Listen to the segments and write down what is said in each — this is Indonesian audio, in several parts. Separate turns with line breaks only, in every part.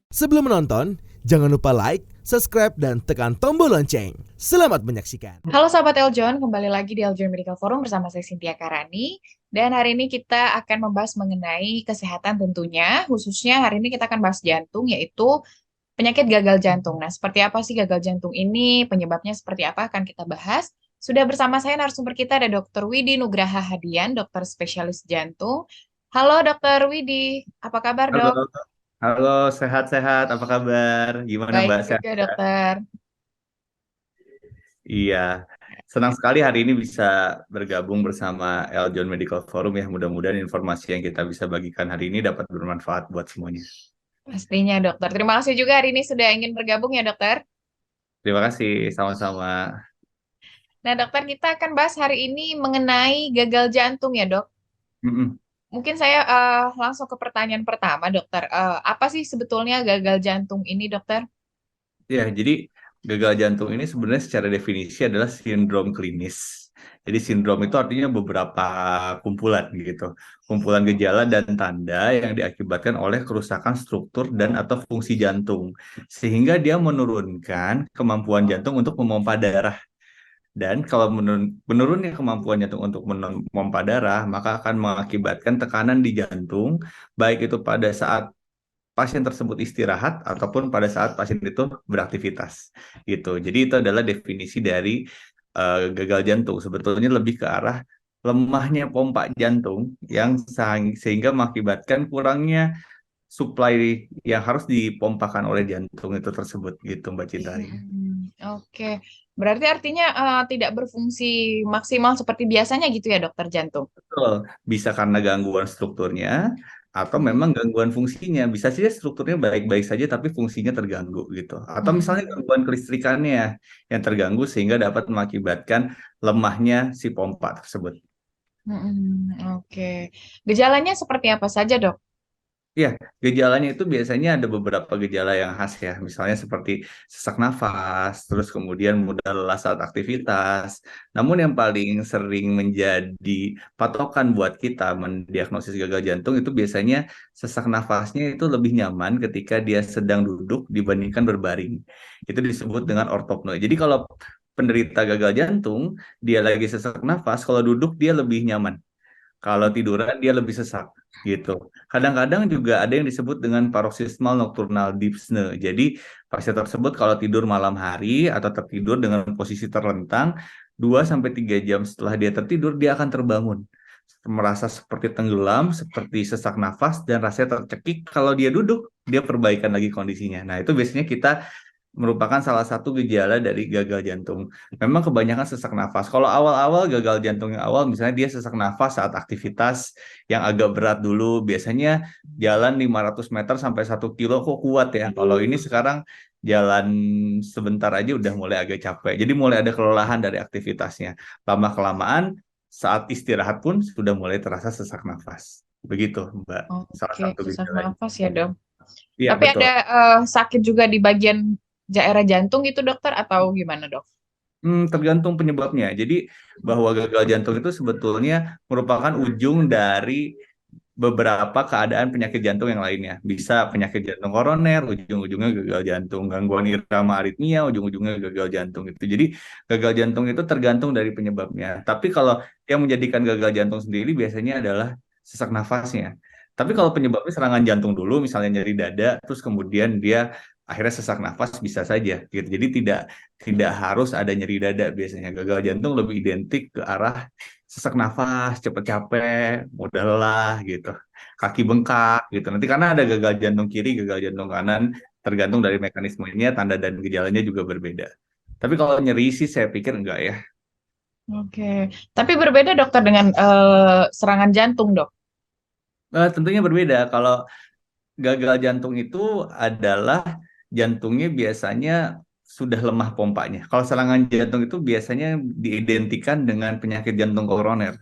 Sebelum menonton, jangan lupa like, subscribe, dan tekan tombol lonceng. Selamat menyaksikan.
Halo sahabat Eljon, kembali lagi di Eljon Medical Forum bersama saya Cynthia Karani. Dan hari ini kita akan membahas mengenai kesehatan tentunya, khususnya hari ini kita akan bahas jantung, yaitu penyakit gagal jantung. Nah, seperti apa sih gagal jantung ini, penyebabnya seperti apa akan kita bahas. Sudah bersama saya narasumber kita ada Dr. Widi Nugraha Hadian, dokter spesialis jantung. Halo Dr. Widi, apa kabar
Halo,
dok?
halo, sehat-sehat. Apa kabar? Gimana
Baik
Mbak? Sehat?
juga dokter.
Iya, senang sekali hari ini bisa bergabung bersama Eljon Medical Forum ya. Mudah-mudahan informasi yang kita bisa bagikan hari ini dapat bermanfaat buat semuanya.
Pastinya dokter. Terima kasih juga hari ini sudah ingin bergabung ya dokter.
Terima kasih, sama-sama.
Nah, dokter, kita akan bahas hari ini mengenai gagal jantung ya, dok.
Mm-mm.
Mungkin saya langsung ke pertanyaan pertama, dokter. Apa sih sebetulnya gagal jantung ini, dokter?
Ya, jadi gagal jantung ini sebenarnya secara definisi adalah sindrom klinis. Jadi sindrom itu artinya beberapa kumpulan gitu. Kumpulan gejala dan tanda yang diakibatkan oleh kerusakan struktur dan atau fungsi jantung. Sehingga dia menurunkan kemampuan jantung untuk memompa darah. Dan kalau menurunnya kemampuan jantung untuk memompa darah, maka akan mengakibatkan tekanan di jantung, baik itu pada saat pasien tersebut istirahat ataupun pada saat pasien itu beraktivitas gitu. Jadi itu adalah definisi dari gagal jantung. Sebetulnya lebih ke arah lemahnya pompa jantung yang sehingga mengakibatkan kurangnya suplai yang harus dipompakan oleh jantung itu tersebut gitu Mbak Cintari.
Oke. Berarti artinya tidak berfungsi maksimal seperti biasanya gitu ya, dokter jantung?
Betul. Bisa karena gangguan strukturnya atau memang gangguan fungsinya. Bisa saja strukturnya baik-baik saja tapi fungsinya terganggu gitu. Atau misalnya
Mm-mm.
gangguan kelistrikannya yang terganggu sehingga dapat mengakibatkan lemahnya si pompa tersebut.
Oke. Gejalanya seperti apa saja, dok?
Ya, gejalanya itu biasanya ada beberapa gejala yang khas ya, misalnya seperti sesak nafas, terus kemudian mudah lelah saat aktivitas. Namun yang paling sering menjadi patokan buat kita mendiagnosis gagal jantung itu biasanya sesak nafasnya itu lebih nyaman ketika dia sedang duduk dibandingkan berbaring. Itu disebut dengan ortopnoe. Jadi kalau penderita gagal jantung, dia lagi sesak nafas, kalau duduk dia lebih nyaman. Kalau tiduran dia lebih sesak gitu. Kadang-kadang juga ada yang disebut dengan paroxysmal nocturnal dyspnea. Jadi pasien tersebut kalau tidur malam hari atau tertidur dengan posisi terlentang 2 sampai 3 jam setelah dia tertidur dia akan terbangun. Merasa seperti tenggelam, seperti sesak nafas dan rasanya tercekik. Kalau dia duduk, dia perbaikan lagi kondisinya. Nah, itu biasanya kita merupakan salah satu gejala dari gagal jantung. Memang kebanyakan sesak nafas. Kalau awal-awal gagal jantung yang awal, misalnya dia sesak nafas saat aktivitas yang agak berat dulu, biasanya jalan 500 meter sampai 1 kilo kok kuat ya. Kalau ini sekarang jalan sebentar aja udah mulai agak capek. Jadi mulai ada kelelahan dari aktivitasnya. Lama-kelamaan saat istirahat pun sudah mulai terasa sesak nafas. Begitu, Mbak. Salah
Oke,
satu
sesak
gejalanya.
nafas ya, dok.
Iya,
Tapi
betul.
ada sakit juga di bagian daerah jantung gitu, dokter, atau gimana, dok?
Tergantung penyebabnya. Jadi bahwa gagal jantung itu sebetulnya merupakan ujung dari beberapa keadaan penyakit jantung yang lainnya. Bisa penyakit jantung koroner, ujung-ujungnya gagal jantung, gangguan irama aritmia, ujung-ujungnya gagal jantung itu. Jadi gagal jantung itu tergantung dari penyebabnya. Tapi kalau yang menjadikan gagal jantung sendiri biasanya adalah sesak nafasnya. Tapi kalau penyebabnya serangan jantung dulu, misalnya nyeri dada, terus kemudian dia akhirnya sesak nafas bisa saja gitu. Jadi tidak tidak harus ada nyeri dada biasanya. Gagal jantung lebih identik ke arah sesak nafas, cepet capek, mudah lelah gitu. Kaki bengkak gitu. Nanti karena ada gagal jantung kiri, gagal jantung kanan, tergantung dari mekanismenya, tanda dan gejalanya juga berbeda. Tapi kalau nyeri sih saya pikir enggak ya.
Oke, tapi berbeda dokter dengan serangan jantung, dok.
Tentunya berbeda. Kalau gagal jantung itu adalah jantungnya biasanya sudah lemah pompanya. Kalau serangan jantung itu biasanya diidentikan dengan penyakit jantung koroner,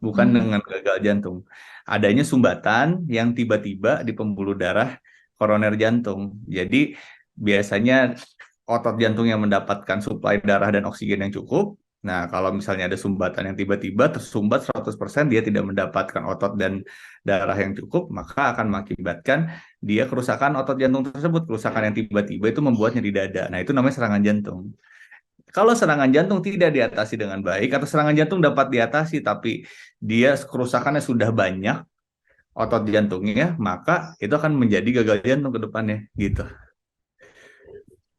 bukan
Hmm.
dengan gagal jantung. Adanya sumbatan yang tiba-tiba di pembuluh darah koroner jantung. Jadi biasanya otot jantung yang mendapatkan suplai darah dan oksigen yang cukup, Nah, kalau misalnya ada sumbatan yang tiba-tiba tersumbat 100%, dia tidak mendapatkan otot dan darah yang cukup, maka akan mengakibatkan dia kerusakan otot jantung tersebut. Kerusakan yang tiba-tiba itu membuat nyeri dada. Nah, itu namanya serangan jantung. Kalau serangan jantung tidak diatasi dengan baik, atau serangan jantung dapat diatasi, tapi dia kerusakannya sudah banyak, otot jantungnya, maka itu akan menjadi gagal jantung ke depannya, gitu.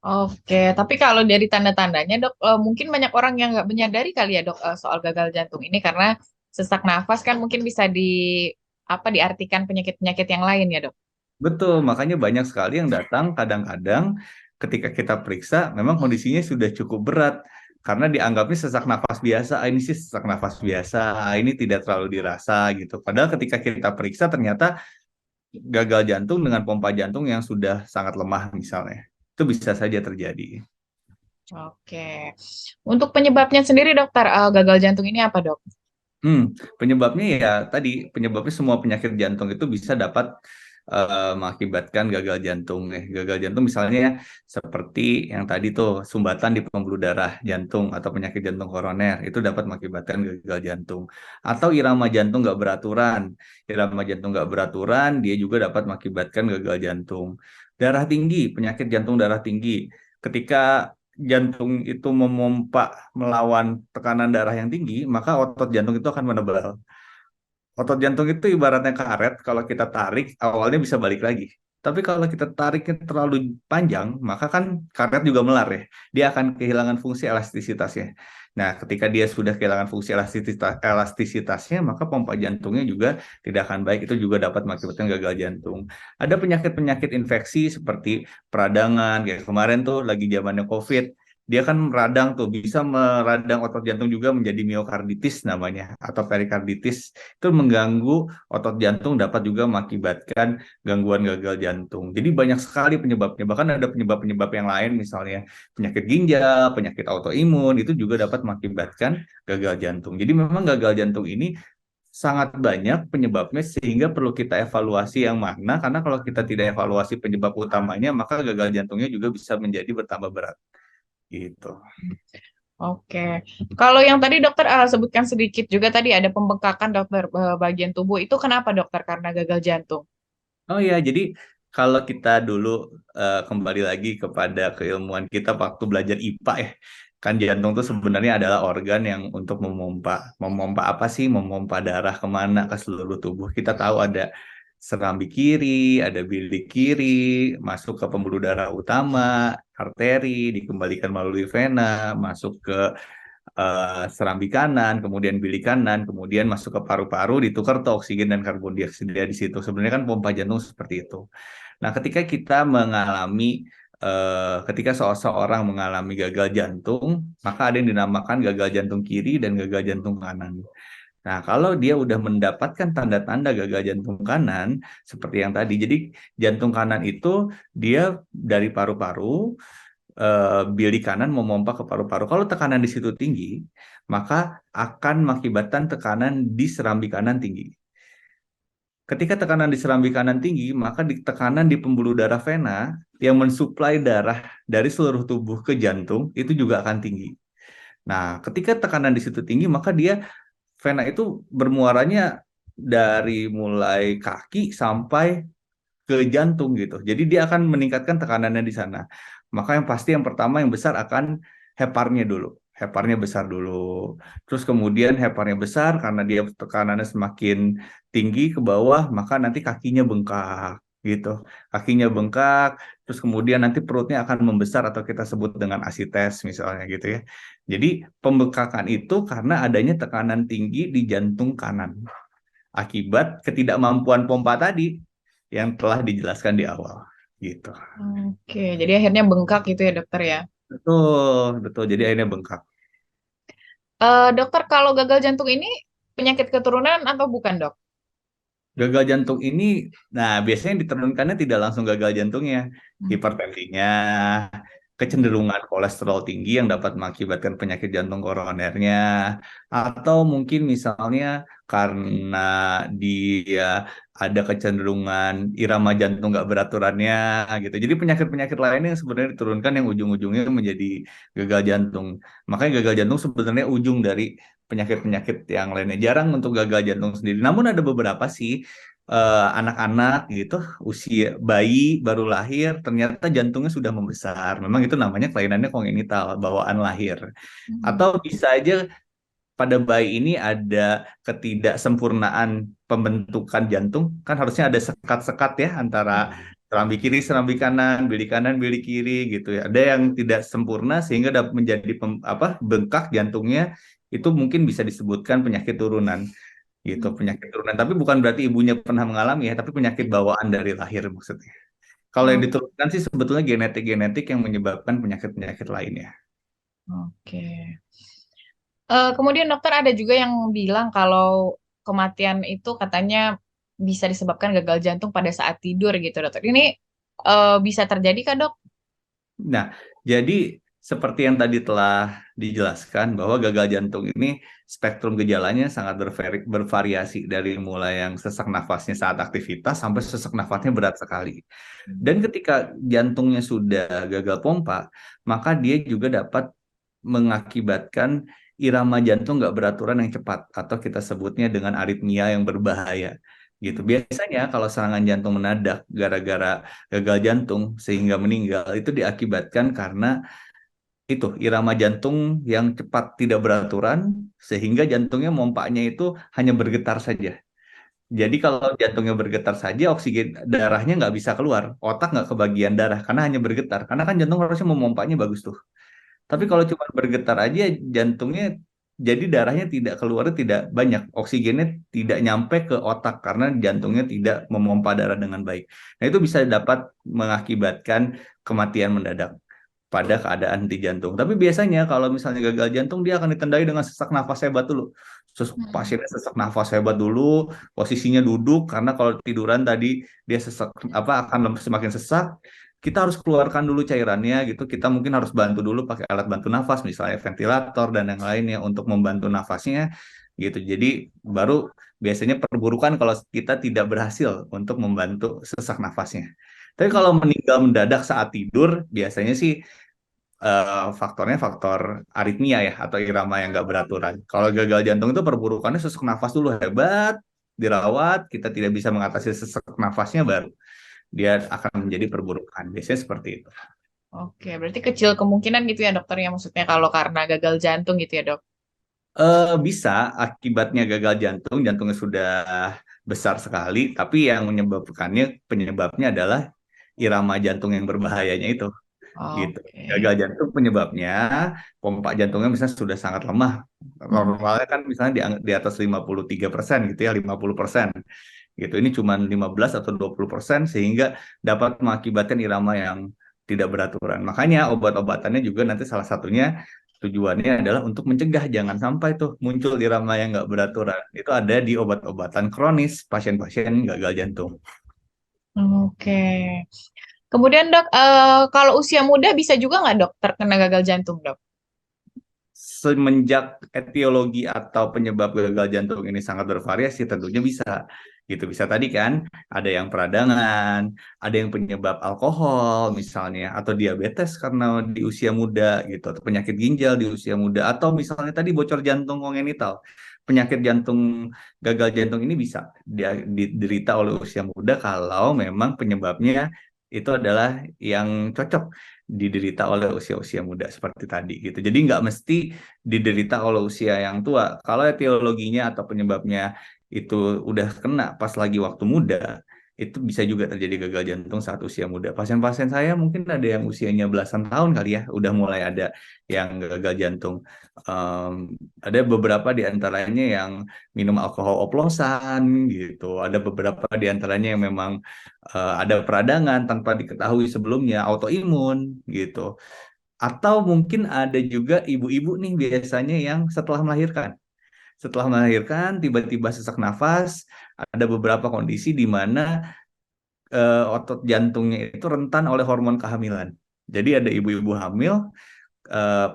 Oke, tapi kalau dari tanda-tandanya dok, mungkin banyak orang yang nggak menyadari kali ya dok soal gagal jantung ini karena sesak nafas kan mungkin bisa apa diartikan penyakit-penyakit yang lain ya dok.
Betul, makanya banyak sekali yang datang kadang-kadang ketika kita periksa memang kondisinya sudah cukup berat karena dianggapnya sesak nafas biasa. "Ah, ini sih sesak nafas biasa, ini tidak terlalu dirasa," gitu. Padahal ketika kita periksa ternyata gagal jantung dengan pompa jantung yang sudah sangat lemah misalnya. Itu bisa saja terjadi.
Oke, untuk penyebabnya sendiri dokter, gagal jantung ini apa dok?
Penyebabnya ya tadi, penyebabnya semua penyakit jantung itu bisa dapat mengakibatkan gagal jantung. Gagal jantung misalnya seperti yang tadi tuh, sumbatan di pembuluh darah jantung atau penyakit jantung koroner, itu dapat mengakibatkan gagal jantung. Atau irama jantung nggak beraturan. Irama jantung nggak beraturan, dia juga dapat mengakibatkan gagal jantung. Darah tinggi, penyakit jantung darah tinggi. Ketika jantung itu memompa melawan tekanan darah yang tinggi, maka otot jantung itu akan menebal. Otot jantung itu ibaratnya karet, kalau kita tarik, awalnya bisa balik lagi. Tapi kalau kita tariknya terlalu panjang, maka kan karet juga melar ya. Dia akan kehilangan fungsi elastisitasnya. Nah, ketika dia sudah kehilangan fungsi elastisitasnya, maka pompa jantungnya juga tidak akan baik. Itu juga dapat mengakibatkan gagal jantung. Ada penyakit-penyakit infeksi seperti peradangan, kayak kemarin tuh lagi zamannya COVID, dia kan meradang tuh, bisa meradang otot jantung juga menjadi miokarditis namanya, atau perikarditis. Itu mengganggu otot jantung, dapat juga mengakibatkan gangguan gagal jantung. Jadi banyak sekali penyebabnya, bahkan ada penyebab-penyebab yang lain, misalnya penyakit ginjal, penyakit autoimun, itu juga dapat mengakibatkan gagal jantung. Jadi memang gagal jantung ini sangat banyak penyebabnya sehingga perlu kita evaluasi yang mana, karena kalau kita tidak evaluasi penyebab utamanya, maka gagal jantungnya juga bisa menjadi bertambah berat. Gitu.
Oke, kalau yang tadi dokter sebutkan sedikit juga tadi ada pembengkakan dokter bagian tubuh itu kenapa dokter? Karena gagal jantung.
Oh ya, jadi kalau kita dulu kembali lagi kepada keilmuan kita waktu belajar IPA ya, kan jantung itu sebenarnya adalah organ yang untuk memompa. Memompa apa sih? Memompa darah kemana? Ke seluruh tubuh. Kita tahu ada serambi kiri, ada bilik kiri, masuk ke pembuluh darah utama, arteri, dikembalikan melalui vena, masuk ke serambi kanan, kemudian bilik kanan, kemudian masuk ke paru-paru, ditukar tuh oksigen dan karbon dioksida di situ. Sebenarnya kan pompa jantung seperti itu. Nah, ketika kita mengalami, ketika seseorang mengalami gagal jantung, maka ada yang dinamakan gagal jantung kiri dan gagal jantung kanan. Nah, kalau dia udah mendapatkan tanda-tanda gagal jantung kanan, seperti yang tadi, jadi jantung kanan itu dia dari paru-paru, bilik kanan memompa ke paru-paru. Kalau tekanan di situ tinggi, maka akan mengakibatkan tekanan di serambi kanan tinggi. Ketika tekanan di serambi kanan tinggi, maka tekanan di pembuluh darah vena yang mensuplai darah dari seluruh tubuh ke jantung itu juga akan tinggi. Nah, ketika tekanan di situ tinggi, maka vena itu bermuaranya dari mulai kaki sampai ke jantung gitu. Jadi dia akan meningkatkan tekanannya di sana. Maka yang pasti yang pertama yang besar akan heparnya dulu. Heparnya besar dulu. Terus kemudian heparnya besar karena dia tekanannya semakin tinggi ke bawah, maka nanti kakinya bengkak gitu. Kakinya bengkak, terus kemudian nanti perutnya akan membesar atau kita sebut dengan asites misalnya gitu ya. Jadi pembengkakan itu karena adanya tekanan tinggi di jantung kanan akibat ketidakmampuan pompa tadi yang telah dijelaskan di awal gitu.
Oke, jadi akhirnya bengkak gitu ya dokter ya.
Betul, betul. Jadi akhirnya bengkak.
Dokter, kalau gagal jantung ini penyakit keturunan atau bukan dok?
Gagal jantung ini, nah biasanya diturunkannya tidak langsung gagal jantungnya,
Hmm.
hipertensinya, kecenderungan kolesterol tinggi yang dapat mengakibatkan penyakit jantung koronernya, atau mungkin misalnya karena dia ada kecenderungan irama jantung nggak beraturannya gitu. Jadi penyakit-penyakit lainnya yang sebenarnya diturunkan yang ujung-ujungnya menjadi gagal jantung. Makanya gagal jantung sebenarnya ujung dari penyakit-penyakit yang lainnya. Jarang untuk gagal jantung sendiri. Namun ada beberapa sih anak-anak gitu, usia bayi baru lahir, ternyata jantungnya sudah membesar. Memang itu namanya kelainannya kongenital, bawaan lahir.
Hmm.
Atau bisa aja pada bayi ini ada ketidaksempurnaan pembentukan jantung. Kan harusnya ada sekat-sekat ya antara serambi kiri, serambi kanan, bilik kiri gitu ya. Ada yang tidak sempurna sehingga dapat menjadi bengkak jantungnya, itu mungkin bisa disebutkan penyakit turunan gitu, penyakit turunan. Tapi bukan berarti ibunya pernah mengalami ya, tapi penyakit bawaan dari lahir maksudnya. Kalau yang
Oh,
diturunkan sih sebetulnya genetik-genetik yang menyebabkan penyakit-penyakit lainnya.
oke. Kemudian dokter ada juga yang bilang kalau kematian itu katanya bisa disebabkan gagal jantung pada saat tidur gitu dokter. Ini bisa terjadi kah dok?
Nah, jadi seperti yang tadi telah dijelaskan bahwa gagal jantung ini spektrum gejalanya sangat bervariasi dari mulai yang sesak nafasnya saat aktivitas sampai sesak nafasnya berat sekali. Dan ketika jantungnya sudah gagal pompa, maka dia juga dapat mengakibatkan irama jantung nggak beraturan yang cepat atau kita sebutnya dengan aritmia yang berbahaya gitu. Biasanya kalau serangan jantung menadak gara-gara gagal jantung sehingga meninggal itu diakibatkan karena itu irama jantung yang cepat tidak beraturan sehingga jantungnya mompanya itu hanya bergetar saja. Jadi kalau jantungnya bergetar saja, oksigen darahnya nggak bisa keluar, otak nggak kebagian darah karena hanya bergetar. Karena kan jantung harusnya memompanya bagus tuh. Tapi kalau cuma bergetar aja, jantungnya jadi darahnya tidak keluar, tidak banyak, oksigennya tidak nyampe ke otak karena jantungnya tidak memompa darah dengan baik. Nah itu bisa dapat mengakibatkan kematian mendadak pada keadaan henti jantung. Tapi biasanya kalau misalnya gagal jantung dia akan ditandai dengan sesak nafas hebat dulu.
Hmm.
Pasiennya sesak nafas hebat dulu, posisinya duduk karena kalau tiduran tadi dia sesak akan semakin sesak. Kita harus keluarkan dulu cairannya gitu. Kita mungkin harus bantu dulu pakai alat bantu nafas misalnya ventilator dan yang lainnya untuk membantu nafasnya gitu. Jadi baru biasanya perburukan kalau kita tidak berhasil untuk membantu sesak nafasnya. Tapi kalau meninggal mendadak saat tidur, biasanya sih faktornya faktor aritmia ya atau irama yang nggak beraturan. Kalau gagal jantung itu perburukannya sesak nafas dulu hebat, dirawat, kita tidak bisa mengatasi sesak nafasnya baru dia akan menjadi perburukan. Biasanya seperti itu.
Oke, berarti kecil kemungkinan gitu ya dokter ya maksudnya kalau karena gagal jantung gitu ya dok.
Bisa akibatnya gagal jantung, jantungnya sudah besar sekali, tapi yang penyebabnya adalah irama jantung yang berbahayanya itu. Gitu.
Oke.
Gagal jantung penyebabnya pompa jantungnya misalnya sudah sangat lemah.
Hmm.
Normalnya kan misalnya di atas 53% gitu ya, 50% gitu. Ini cuma 15 atau 20% sehingga dapat mengakibatkan irama yang tidak beraturan. Makanya obat-obatannya juga nanti salah satunya tujuannya adalah untuk mencegah jangan sampai tuh muncul irama yang nggak beraturan. Itu ada di obat-obatan kronis pasien-pasien gagal jantung.
Oke. Kemudian dok, kalau usia muda bisa juga nggak dok terkena gagal jantung dok?
Semenjak etiologi atau penyebab gagal jantung ini sangat bervariasi, tentunya bisa. Gitu bisa tadi kan, ada yang peradangan, ada yang penyebab alkohol misalnya, atau diabetes karena di usia muda gitu, atau penyakit ginjal di usia muda, atau misalnya tadi bocor jantung kongenital. Penyakit jantung gagal jantung ini bisa dia diderita oleh usia muda kalau memang penyebabnya itu adalah yang cocok diderita oleh usia-usia muda seperti tadi gitu. Jadi nggak mesti diderita oleh usia yang tua. Kalau etiologinya atau penyebabnya itu udah kena pas lagi waktu muda, itu bisa juga terjadi gagal jantung saat usia muda. Pasien-pasien saya mungkin ada yang usianya belasan tahun kali ya, udah mulai ada yang gagal jantung. Em, ada beberapa di antaranya yang minum alkohol oplosan gitu. Ada beberapa di antaranya yang memang ada peradangan tanpa diketahui sebelumnya, autoimun gitu. Atau mungkin ada juga ibu-ibu nih biasanya yang setelah melahirkan. Setelah melahirkan tiba-tiba sesak nafas, ada beberapa kondisi di mana otot jantungnya itu rentan oleh hormon kehamilan. Jadi ada ibu-ibu hamil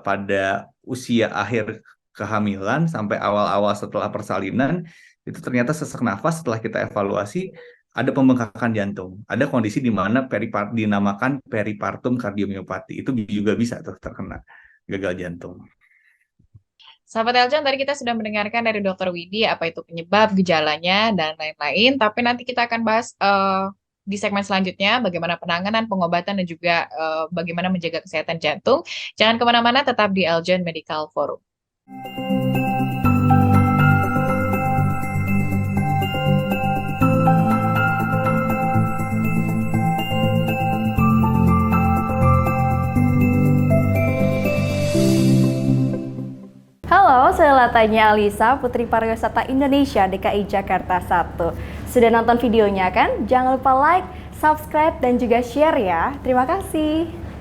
pada usia akhir kehamilan sampai awal-awal setelah persalinan, itu ternyata sesak nafas setelah kita evaluasi ada pembengkakan jantung. Ada kondisi di mana dinamakan peripartum kardiomiopati. Itu juga bisa tuh terkena gagal jantung.
Sahabat Eljon, tadi kita sudah mendengarkan dari Dr. Widi apa itu penyebab, gejalanya, dan lain-lain. Tapi nanti kita akan bahas di segmen selanjutnya bagaimana penanganan, pengobatan, dan juga bagaimana menjaga kesehatan jantung. Jangan kemana-mana, tetap di Eljon Medical Forum.
Halo, saya Latanya Alisa, Putri Pariwisata Indonesia DKI Jakarta 1. Sudah nonton videonya kan? Jangan lupa like, subscribe, dan juga share ya. Terima kasih.